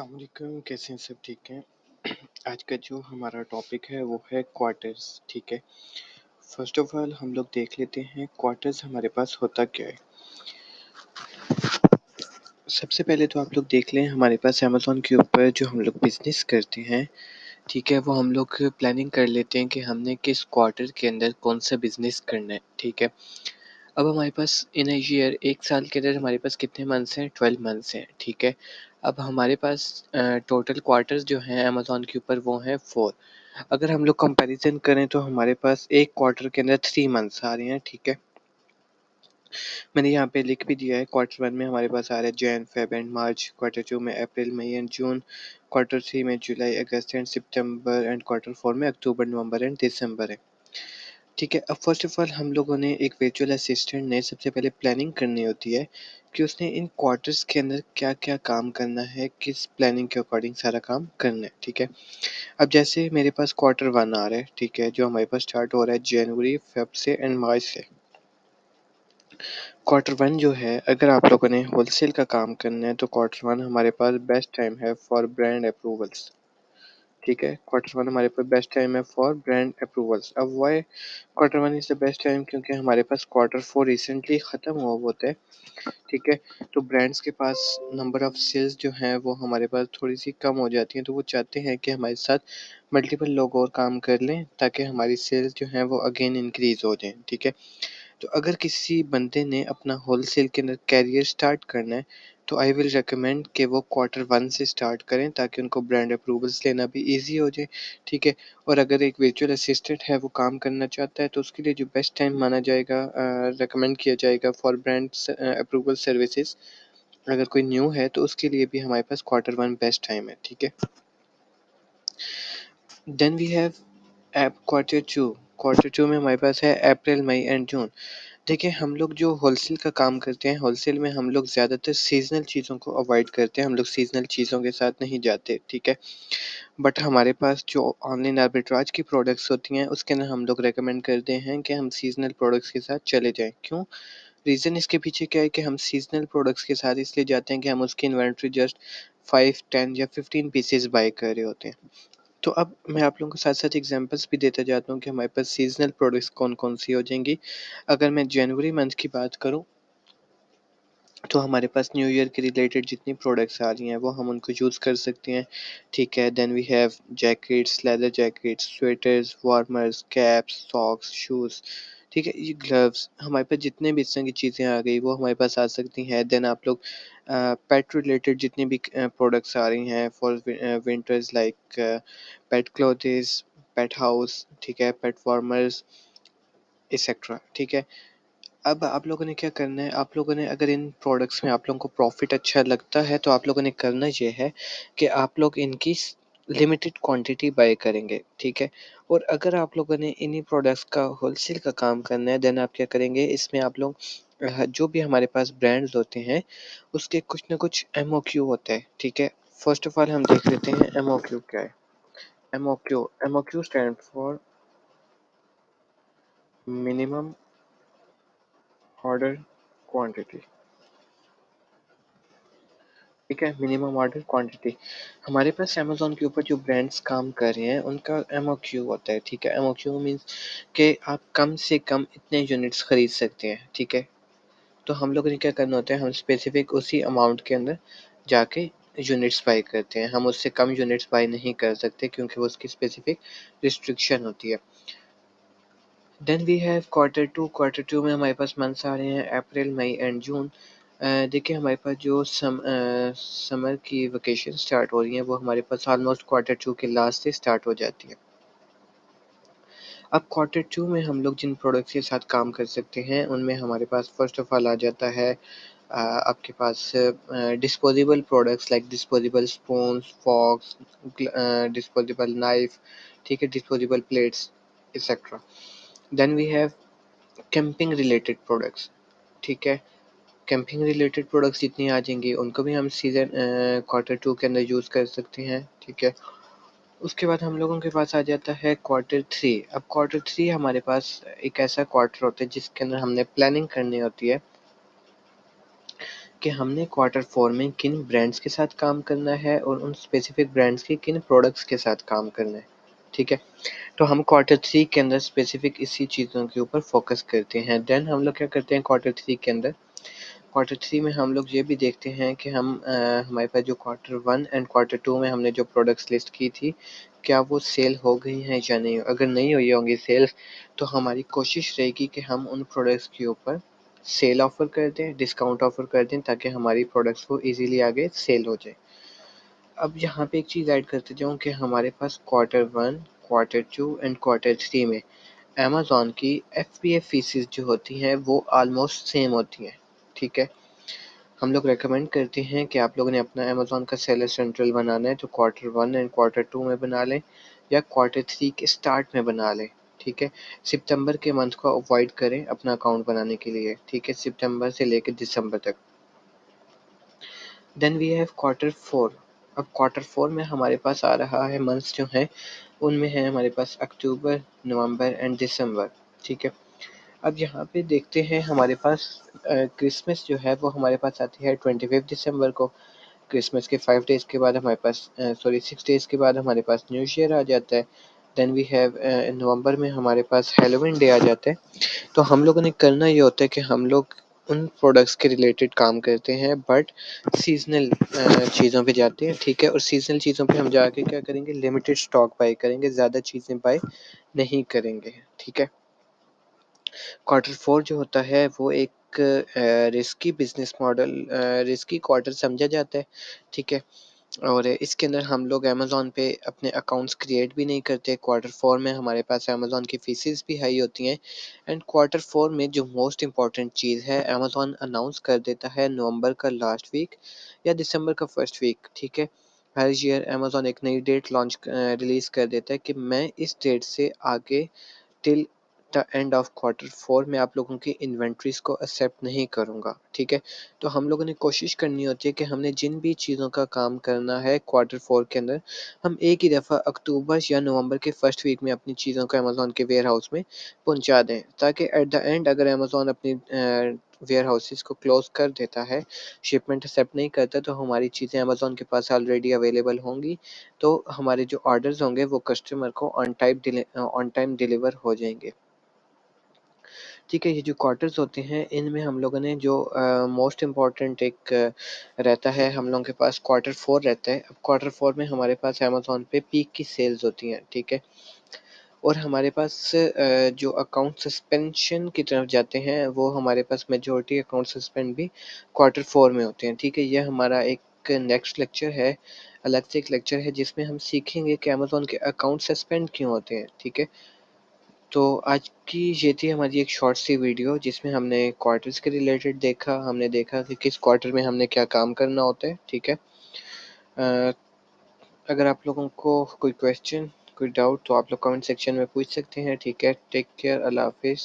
अस्सलामुअलैकुम, कैसे हैं सब? ठीक हैं। आज का जो हमारा टॉपिक है वो है क्वार्टर्स। ठीक है। फर्स्ट ऑफ ऑल हम लोग देख लेते हैं क्वार्टर्स हमारे पास होता क्या है। सबसे पहले तो आप लोग देख लें, हमारे पास अमेज़न के ऊपर जो हम लोग बिज़नेस करते हैं, ठीक है, वो हम लोग प्लानिंग कर लेते हैं कि हमने किस क्वार्टर के अंदर कौन सा बिज़नेस करना है। ठीक है। अब हमारे पास इन अ ईयर 1 साल के अंदर हमारे पास कितने मंथ्स हैं? 12 मंथ्स हैं। ठीक है। अब हमारे पास टोटल क्वार्टर्स जो हैं अमेज़न के ऊपर वो हैं 4। अगर हम लोग कंपैरिज़न करें तो हमारे पास एक क्वार्टर के अंदर 3 मंथ्स आ रहे हैं। ठीक है। मैंने यहाँ पे लिख भी दिया है, क्वार्टर 1 में हमारे पास आ रहा है Jain, Feb and March, quarter 2 में अप्रैल, मई एंड जून, क्वार्टर 3 में जुलाई, अगस्त एंड सितंबर एंड क्वार्टर 4 में अक्टूबर, नवंबर एंड दिसंबर है। ठीक है। अब फर्स्ट ऑफ ऑल हम लोगों ने एक वर्चुअल असिस्टेंट ने सबसे पहले प्लानिंग करनी होती है कि उसने इन क्वार्टर्स के अंदर क्या-क्या काम करना है, किस प्लानिंग के अकॉर्डिंग सारा काम करना है। ठीक है। अब जैसे मेरे पास क्वार्टर 1 आ रहा है, ठीक है, जो हमारे पास स्टार्ट हो रहा है जनवरी, फ़ेब से एंड मार्च से। क्वार्टर 1 जो है, अगर आप लोगों ने होलसेल का काम करना है तो क्वार्टर 1 हमारे पास बेस्ट टाइम है फॉर ब्रांड अप्रूवल्स। ठीक है। क्वार्टर 1 हमारे पास बेस्ट टाइम है फॉर ब्रांड अप्रूवल्स। अब why quarter 1 is the best time? क्योंकि हमारे पास क्वार्टर 4 रिसेंटली ख़त्म हुआ होता है। ठीक है। तो ब्रांड्स के पास नंबर ऑफ सेल्स जो हैं वो हमारे पास थोड़ी-सी कम हो जाती हैं, तो वो चाहते हैं कि हमारे साथ मल्टीपल लोग और काम कर लें ताकि हमारी सेल्स जो हैं वो अगेन इंक्रीज़ हो जाएँ। ठीक है। तो अगर किसी बंदे ने अपना होलसेल के अंदर करियर स्टार्ट करना है, तो आई विल रिकमेंड कि वो क्वार्टर 1 से स्टार्ट करें ताकि उनको ब्रांड अप्रूवल्स लेना भी ईज़ी हो जाए। ठीक है। और अगर एक वर्चुअल असिस्टेंट है वो काम करना चाहता है तो उसके लिए जो बेस्ट टाइम माना जाएगा, रिकमेंड किया जाएगा फॉर ब्रांड्स अप्रूवल सर्विसेज़, अगर कोई न्यू है तो उसके लिए भी हमारे पास क्वार्टर 1 बेस्ट टाइम है। ठीक है। देन वी हैव एप क्वार्टर 2। क्वार्टर 2 में हमारे पास है अप्रैल, मई एंड जून। देखिए, हम लोग जो होलसेल का काम करते हैं, होलसेल में हम लोग ज़्यादातर सीज़नल चीज़ों को अवॉइड करते हैं, हम लोग सीज़नल चीज़ों के साथ नहीं जाते। ठीक है। बट हमारे पास जो ऑनलाइन आर्बिट्राज की प्रोडक्ट्स होती हैं, उसके अंदर हम लोग रिकमेंड करते हैं कि हम सीज़नल प्रोडक्ट्स के साथ चले जाएँ। क्यों? रीज़न इसके पीछे क्या है कि हम सीज़नल प्रोडक्ट्स के साथ इसलिए जाते हैं कि हम उसकी इन्वेंटरी जस्ट 5, 10 या 15 पीसेज़ बाय कर रहे होते हैं। तो अब मैं आप लोगों को साथ-साथ एग्ज़ाम्पल्स भी देता जाता हूँ कि हमारे पास सीज़नल प्रोडक्ट्स कौन-कौन सी हो जाएँगी। अगर मैं जनवरी मंथ की बात करूँ, तो हमारे पास न्यू ईयर के रिलेटेड जितनी प्रोडक्ट्स आ रही हैं वो हम उनको यूज़ कर सकते हैं। ठीक है। Then we have jackets, leather jackets, sweaters, warmers, caps, socks, shoes. ठीक है। ये ग्लव्स, हमारे पास जितने भी इस तरह की चीज़ें आ गई वो हमारे पास आ सकती हैं। देन आप लोग पेट रिलेटेड जितनी भी प्रोडक्ट्स आ रही हैं for winters, like pet clothes, pet house, ठीक है, पेट वार्मर्स एक्सेट्रा। ठीक है। अब आप लोगों ने क्या करना है, आप लोगों ने अगर इन प्रोडक्ट्स में आप लोगों को प्रॉफ़िट अच्छा लगता है तो आप लोगों ने करना ये है कि आप लोग इनकी लिमिटेड क्वांटिटी बाय करेंगे। ठीक है। और अगर आप लोगों ने इन्हीं प्रोडक्ट्स का होलसेल का काम करना है, देन आप क्या करेंगे, इसमें आप लोग जो भी हमारे पास ब्रांड्स होते हैं उसके कुछ ना कुछ एमओक्यू होता है। ठीक है। फर्स्ट ऑफ ऑल हम देख लेते हैं एमओक्यू क्या है। MOQ stand for minimum order quantity. ठीक है। Minimum order quantity. हमारे पास अमेज़न के ऊपर जो ब्रांड्स काम कर रहे हैं उनका एमओक्यू होता है। ठीक है। एमओक्यू मीन्स कि आप कम से कम इतने यूनिट्स खरीद सकते हैं। ठीक है। तो हम लोगों ने क्या करना होता है, हम स्पेसिफिक उसी अमाउंट के अंदर जाके यूनिट्स बाय करते हैं। हम उससे कम यूनिट्स बाय नहीं कर सकते क्योंकि वो उसकी स्पेसिफिक रिस्ट्रिक्शन होती है। Then we have quarter 2। Quarter 2 में हमारे पास मंथ्स आ रहे हैं अप्रैल, मई एंड जून। देखिए, हमारे पास जो समर की वेकेशन स्टार्ट हो रही हैं वो हमारे पास ऑलमोस्ट क्वार्टर 2 के लास्ट से स्टार्ट हो जाती है। अब क्वार्टर 2 में हम लोग जिन प्रोडक्ट्स के साथ काम कर सकते हैं उनमें हमारे पास फर्स्ट ऑफ ऑल आ जाता है आपके पास disposable products like disposable spoons, forks, disposable knife, ठीक है, disposable plates etcetera. Then we have camping related products. ठीक है। कैंपिंग रिलेटेड प्रोडक्ट्स जितनी आ जाएंगी उनको भी हम सीज़न क्वार्टर 2 के अंदर यूज़ कर सकते हैं। ठीक है। उसके बाद हम लोगों के पास आ जाता है क्वार्टर 3। अब क्वार्टर 3 हमारे पास एक ऐसा क्वार्टर होता है जिसके अंदर हमने प्लानिंग करनी होती है कि हमने क्वार्टर 4 में किन ब्रांड्स के साथ काम करना है और उन स्पेसिफिक ब्रांड्स की किन प्रोडक्ट्स के साथ काम करना है, ठीक है। तो हम क्वार्टर 3 के अंदर स्पेसिफिक इसी चीज़ों के ऊपर फोकस करते हैं। देन हम लोग क्या करते हैं क्वार्टर 3 के अंदर, क्वार्टर 3 में हम लोग ये भी देखते हैं कि हमारे पास जो क्वार्टर 1 एंड क्वार्टर 2 में हमने जो प्रोडक्ट्स लिस्ट की थी, क्या वो सेल हो गई हैं या नहीं। अगर नहीं हुई होंगी सेल्स, तो हमारी कोशिश रहेगी कि हम उन प्रोडक्ट्स के ऊपर सेल ऑफ़र कर दें, डिस्काउंट ऑफ़र कर दें, ताकि हमारी प्रोडक्ट्स को ईज़िली आगे सेल हो जाए। अब यहाँ पे एक चीज़ ऐड करते जाऊँ कि हमारे पास क्वार्टर 1, क्वार्टर 2 एंड क्वार्टर 3 में अमेज़न की एफबीए फीसेस जो होती हैं वो ऑलमोस्ट सेम होती हैं, ठीक है। हम लोग रेकमेंड करते हैं कि आप लोगों ने अपना अमेज़न का सेलर सेंट्रल बनाना है तो क्वार्टर 1 एंड क्वार्टर 2 में बना लें या क्वार्टर 3 के स्टार्ट में बना लें, ठीक है। सितंबर के मंथ को अवॉइड करें अपना अकाउंट बनाने के लिए, ठीक है, सितंबर से लेकर दिसंबर तक। Then we have quarter 4। अब क्वार्टर 4 में हमारे पास आ रहा है मंथ्स जो हैं, उनमें है हमारे पास अक्टूबर, नवंबर एंड दिसंबर, ठीक है। अब यहाँ पे देखते हैं हमारे पास क्रिसमस जो है वो हमारे पास आती है 25 दिसंबर को। क्रिसमस के 5 डेज़ के बाद हमारे पास 6 डेज़ के बाद हमारे पास न्यू ईयर आ जाता है। देन वी हैव नवंबर में हमारे पास हैलोवीन डे आ जाता है। तो हम लोगों ने करना ये होता है कि हम लोग उन प्रोडक्ट्स के रिलेटेड काम करते हैं, बट सीज़नल चीज़ों पे जाते हैं, ठीक है। और सीज़नल चीज़ों पे हम जाके क्या करेंगे, लिमिटेड स्टॉक बाय करेंगे, ज़्यादा चीज़ें बाय नहीं करेंगे, ठीक है। क्वार्टर 4 जो होता है वो एक risky business model, risky quarter समझा जाता है, ठीक है। और इसके अंदर हम लोग अमेज़न पे अपने अकाउंट्स क्रिएट भी नहीं करते। क्वार्टर 4 में हमारे पास अमेज़न की फ़ीसेस भी हाई होती हैं एंड क्वार्टर 4 में जो मोस्ट इम्पॉर्टेंट चीज़ है, अमेज़न अनाउंस कर देता है नवंबर का लास्ट वीक या दिसंबर का फर्स्ट वीक, ठीक है। हर ईयर अमेज़न एक नई डेट रिलीज़ कर देता है कि मैं इस डेट से आगे till the end of quarter 4 में आप लोगों की इन्वेंट्रीज़ को एक्सेप्ट नहीं करूँगा, ठीक है। तो हम लोगों ने कोशिश करनी होती है कि हमने जिन भी चीज़ों का काम करना है क्वार्टर 4 के अंदर, हम एक ही दफ़ा अक्टूबर या नवंबर के फर्स्ट वीक में अपनी चीज़ों को अमेज़न के वेयरहाउस में पहुँचा दें, ताकि एट द एंड अगर अमेज़न अपनी वेयरहाउसेज़ को क्लोज़ कर देता है, शिपमेंट एक्सेप्ट नहीं करता, तो हमारी चीज़ें अमेज़न के पास ऑलरेडी अवेलेबल होंगी। तो हमारे जो ऑर्डर्स होंगे वो कस्टमर को ऑन टाइम डिलीवर हो जाएँगे। ठीक है, ये जो क्वार्टर्स होते हैं इनमें हम लोगों ने जो मोस्ट इम्पॉर्टेंट एक रहता है, हम लोगों के पास क्वार्टर 4 रहता है। अब क्वार्टर 4 में हमारे पास अमेज़न पे पीक की सेल्स होती हैं, ठीक है? और हमारे पास जो अकाउंट सस्पेंशन की तरफ जाते हैं, वो हमारे पास मेजॉरिटी अकाउंट सस्पेंड भी क्वार्टर 4 में होते हैं, ठीक है? ये हमारा एक नेक्स्ट लेक्चर है, अलग से एक लेक्चर है जिसमें हम सीखेंगे कि अमेज़न के अकाउंट सस्पेंड क्यों होते हैं, ठीक है? तो आज की ये थी हमारी एक शॉर्ट सी वीडियो जिसमें हमने क्वार्टर्स के रिलेटेड देखा, हमने देखा कि किस क्वार्टर में हमने क्या काम करना होता है, ठीक है। अ, अगर आप लोगों को कोई क्वेश्चन, कोई डाउट तो आप लोग कमेंट सेक्शन में पूछ सकते हैं, ठीक है। टेक केयर, अल्लाह हाफ़िज़।